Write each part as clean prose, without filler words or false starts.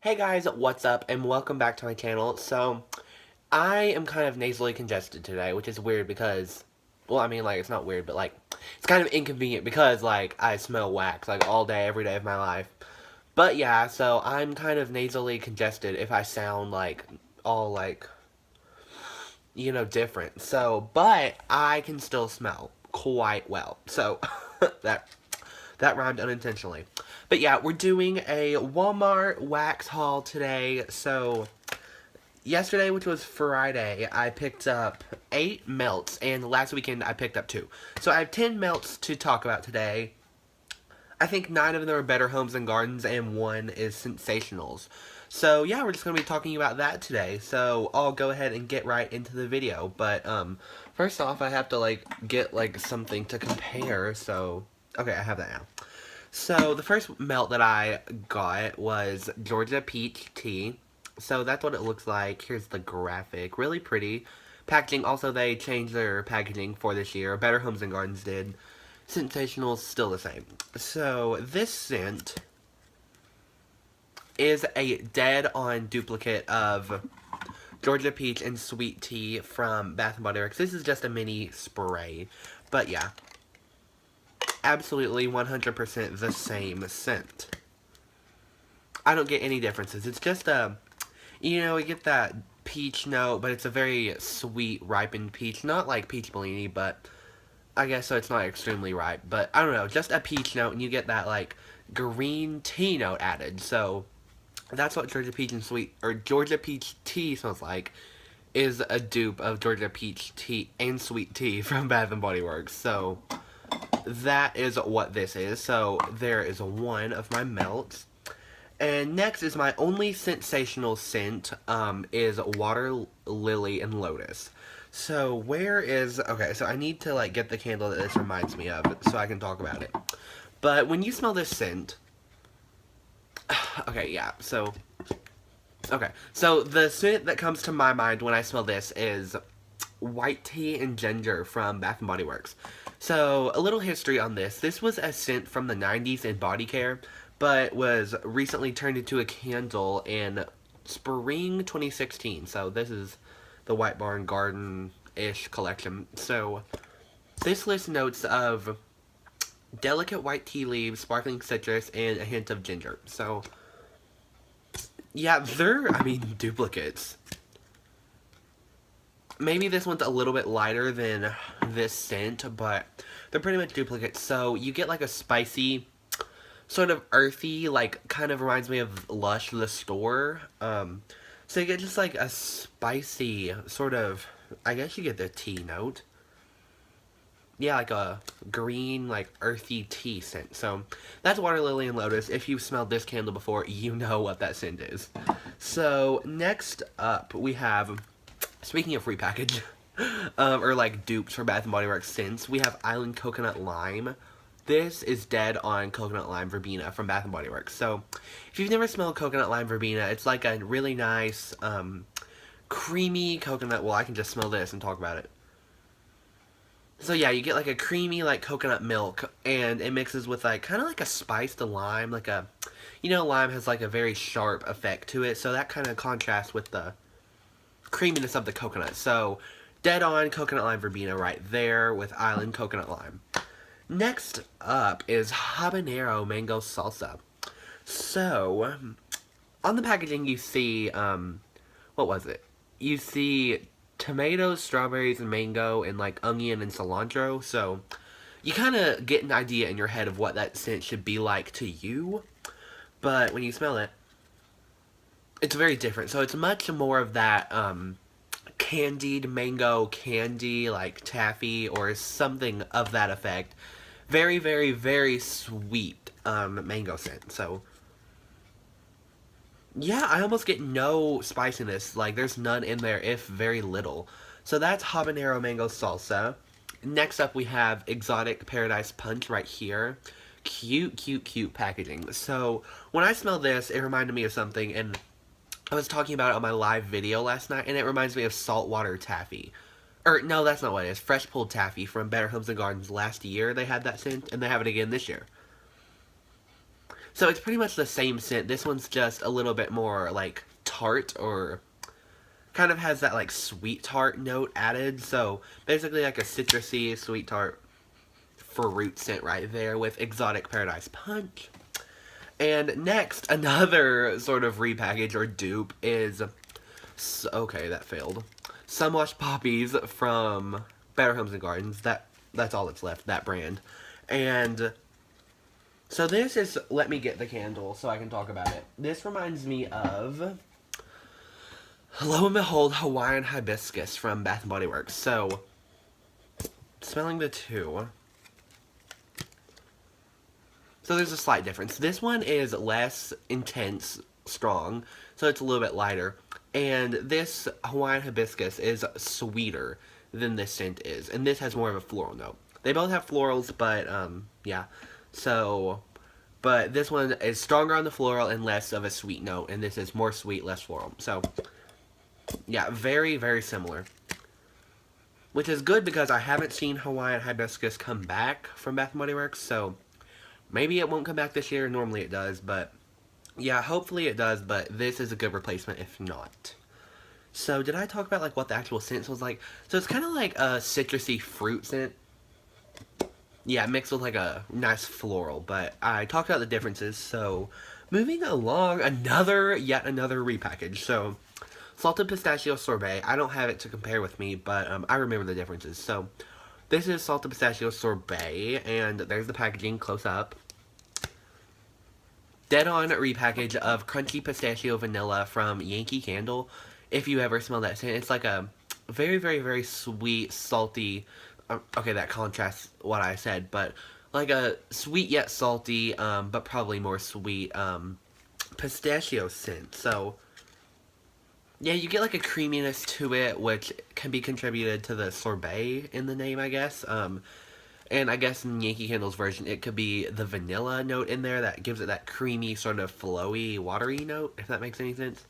Hey guys, what's up, and welcome back to my channel. So, I am kind of nasally congested today, which is weird because, well, I mean, like, it's not weird, but, like, it's kind of inconvenient because, like, I smell wax, like, all day, every day of my life. But, yeah, so I'm kind of nasally congested if I sound, like, all, like, different. So, but I can still smell quite well. So, that that rhymed unintentionally. But yeah, we're doing a Walmart wax haul today. So, yesterday, which was Friday, I picked up 8 melts, and last weekend I picked up 2. So I have 10 melts to talk about today. I think 9 of them are Better Homes and Gardens, and 1 is ScentSationals. So yeah, we're just going to be talking about that today. So I'll go ahead and get right into the video. But first off, I have to get something to compare. So okay, I have that now. So the first melt that I got was Georgia Peach Tea. So that's what it looks like. Here's the graphic. Really pretty. Packaging, also they changed their packaging for this year. Better Homes and Gardens did. ScentSationals, still the same. So this scent is a dead-on duplicate of Georgia Peach and Sweet Tea from Bath & Body Works. This is just a mini spray. But yeah, absolutely 100% the same scent. I don't get any differences. It's just you get that peach note, but it's a very sweet, ripened peach. Not like peach Bellini, but I guess so it's not extremely ripe. But I don't know, just a peach note, and you get that like green tea note added. So that's what Georgia Peach and Georgia Peach Tea smells like. Is a dupe of Georgia Peach Tea and Sweet Tea from Bath and Body Works. So that is what this is. So there is one of my melts. And next is my only sensational scent, is Water Lily and Lotus. So okay, so I need to get the candle that this reminds me of so I can talk about it. But when you smell this scent, okay, yeah, so the scent that comes to my mind when I smell this is white tea and ginger from Bath & Body Works. So, a little history on this. This was a scent from the 90s in body care, but was recently turned into a candle in spring 2016. So, this is the White Barn Garden-ish collection. So, this lists notes of delicate white tea leaves, sparkling citrus, and a hint of ginger. So, yeah, duplicates. Maybe this one's a little bit lighter than this scent, but they're pretty much duplicates. So you get like a spicy, sort of earthy, kind of reminds me of Lush, the store. So you get just like a spicy, sort of, I guess you get the tea note. Yeah, like a green, earthy tea scent. So that's Water Lily and Lotus. If you've smelled this candle before, you know what that scent is. So next up, we have, speaking of free package, or dupes for Bath & Body Works scents, we have Island Coconut Lime. This is dead on Coconut Lime Verbena from Bath & Body Works. So, if you've never smelled Coconut Lime Verbena, it's like a really nice, creamy coconut. Well, I can just smell this and talk about it. So yeah, you get like a creamy, coconut milk, and it mixes with kind of like a spiced lime, lime has a very sharp effect to it, so that kind of contrasts with the creaminess of the coconut. So, dead on Coconut Lime Verbena right there with Island Coconut Lime. Next up is Habanero Mango Salsa. So, on the packaging you see, what was it? You see tomatoes, strawberries, and mango, and onion and cilantro. So, you kind of get an idea in your head of what that scent should be like to you. But when you smell it, it's very different. So it's much more of that candied mango candy, like taffy or something of that effect. Very, very, very sweet mango scent. So yeah, I almost get no spiciness. There's none in there, if very little. So that's Habanero Mango Salsa. Next up we have Exotic Paradise Punch right here. Cute, cute, cute packaging. So when I smell this, it reminded me of something, and I was talking about it on my live video last night, and it reminds me of saltwater taffy. Or, no, that's not what it is. Fresh pulled taffy from Better Homes and Gardens last year. They had that scent, and they have it again this year. So it's pretty much the same scent. This one's just a little bit more like tart, or kind of has that like sweet tart note added. So basically like a citrusy sweet tart fruit scent right there with Exotic Paradise Punch. And next, another sort of repackage or dupe is, okay, that failed. Sunwash Poppies from Better Homes and Gardens. That's all that's left, that brand. And so this is, let me get the candle so I can talk about it. This reminds me of, lo and behold, Hawaiian Hibiscus from Bath & Body Works. So, smelling the two. So there's a slight difference. This one is less intense, strong, so it's a little bit lighter. And this Hawaiian Hibiscus is sweeter than this scent is. And this has more of a floral note. They both have florals, but, yeah. So, but this one is stronger on the floral and less of a sweet note. And this is more sweet, less floral. So, yeah, very, very similar. Which is good because I haven't seen Hawaiian Hibiscus come back from Bath & Body Works, so maybe it won't come back this year. Normally it does, but yeah, hopefully it does, but this is a good replacement if not. So did I talk about like what the actual scent was like? So it's kind of like a citrusy fruit scent. Yeah, mixed with like a nice floral, but I talked about the differences. So moving along, yet another repackage. So salted pistachio sorbet. I don't have it to compare with me, but I remember the differences. So this is salted pistachio sorbet, and there's the packaging close up. Dead on repackage of crunchy pistachio vanilla from Yankee Candle. If you ever smell that scent, it's like a very, very, very sweet, salty, okay, that contrasts what I said, but like a sweet yet salty, but probably more sweet, pistachio scent. So yeah, you get like a creaminess to it, which can be contributed to the sorbet in the name, I guess. And I guess in Yankee Candle's version, it could be the vanilla note in there that gives it that creamy, sort of flowy, watery note, if that makes any sense.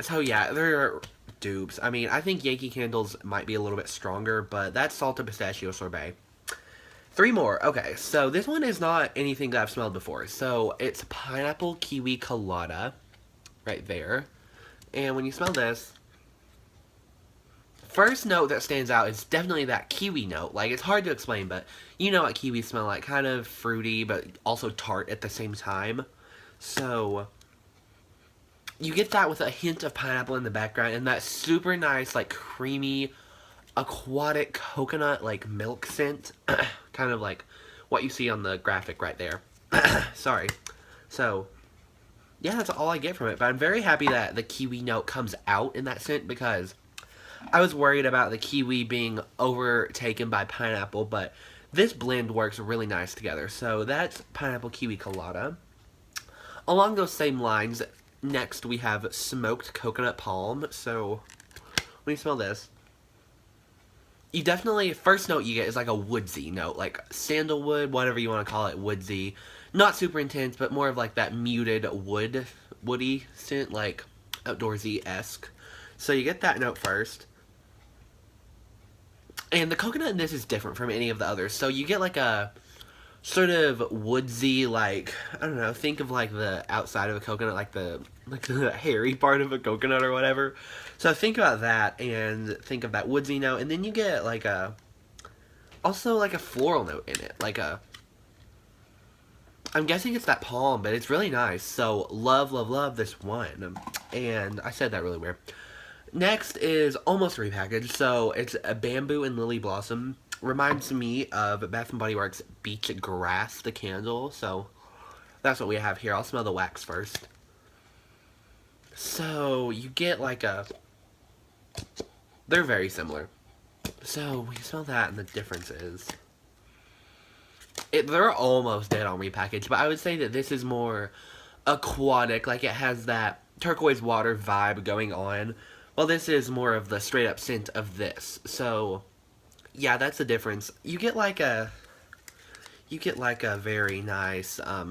So yeah, they're dupes. I mean, I think Yankee Candle's might be a little bit stronger, but that's salted pistachio sorbet. 3 more. Okay, so this one is not anything that I've smelled before. So it's pineapple kiwi colada, right there. And when you smell this, first note that stands out is definitely that kiwi note. Like, it's hard to explain, but you know what kiwis smell like. Kind of fruity, but also tart at the same time. So you get that with a hint of pineapple in the background, and that super nice, like, creamy, aquatic coconut, like, milk scent. Kind of like what you see on the graphic right there. Sorry. So yeah, that's all I get from it. But I'm very happy that the kiwi note comes out in that scent, because I was worried about the kiwi being overtaken by pineapple, but this blend works really nice together. So that's pineapple kiwi colada. Along those same lines, next we have smoked coconut palm. So when you smell this, you definitely, first note you get is like a woodsy note, like sandalwood, whatever you want to call it, woodsy. Not super intense, but more of like that muted woody scent, like outdoorsy-esque. So you get that note first. And the coconut in this is different from any of the others. So you get like a sort of woodsy, like, I don't know, think of like the outside of a coconut, like the hairy part of a coconut or whatever. So think about that and think of that woodsy note. And then you get like also like a floral note in it, like I'm guessing it's that palm, but it's really nice. So, love, love, love this one. And I said that really weird. Next is almost repackaged. So, it's a bamboo and lily blossom. Reminds me of Bath & Body Works Beach Grass, the candle. So, that's what we have here. I'll smell the wax first. So, you get like they're very similar. So, when you smell that, and the difference is, they're almost dead on repackaged, but I would say that this is more aquatic, like it has that turquoise water vibe going on, while this is more of the straight up scent of this. So yeah, that's the difference. You get like a very nice, I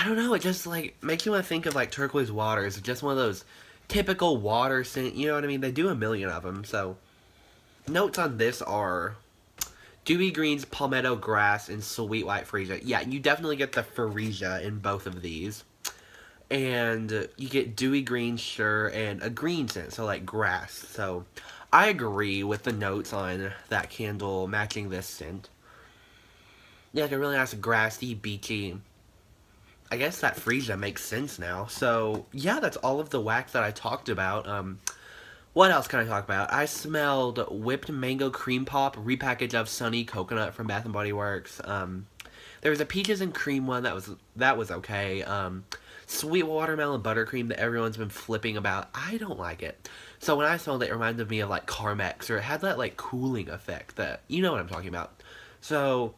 don't know, it just like makes you want to think of like turquoise water. It's just one of those typical water scent, you know what I mean? They do a million of them. So notes on this are Dewy greens, palmetto grass, and sweet white freesia. Yeah, you definitely get the freesia in both of these. And you get dewy greens, sure, and a green scent, so like grass. So I agree with the notes on that candle matching this scent. Yeah, like a really nice grassy, beachy. I guess that freesia makes sense now. So yeah, that's all of the wax that I talked about. What else can I talk about? I smelled whipped mango cream pop, repackage of Sunny Coconut from Bath and Body Works. There was a peaches and cream one that was okay. Sweet watermelon buttercream that everyone's been flipping about. I don't like it. So when I smelled it, it reminded me of like Carmex, or it had that like cooling effect that, you know what I'm talking about. So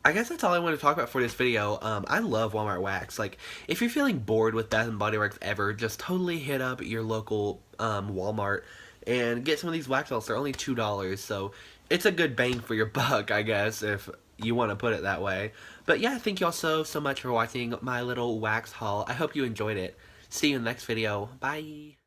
I guess that's all I want to talk about for this video. I love Walmart wax. Like, if you're feeling bored with Bath and Body Works ever, just totally hit up your local Walmart and get some of these wax melts. They're only $2, so it's a good bang for your buck, I guess, if you want to put it that way. But yeah, thank you all so much for watching my little wax haul. I hope you enjoyed it. See you in the next video. Bye!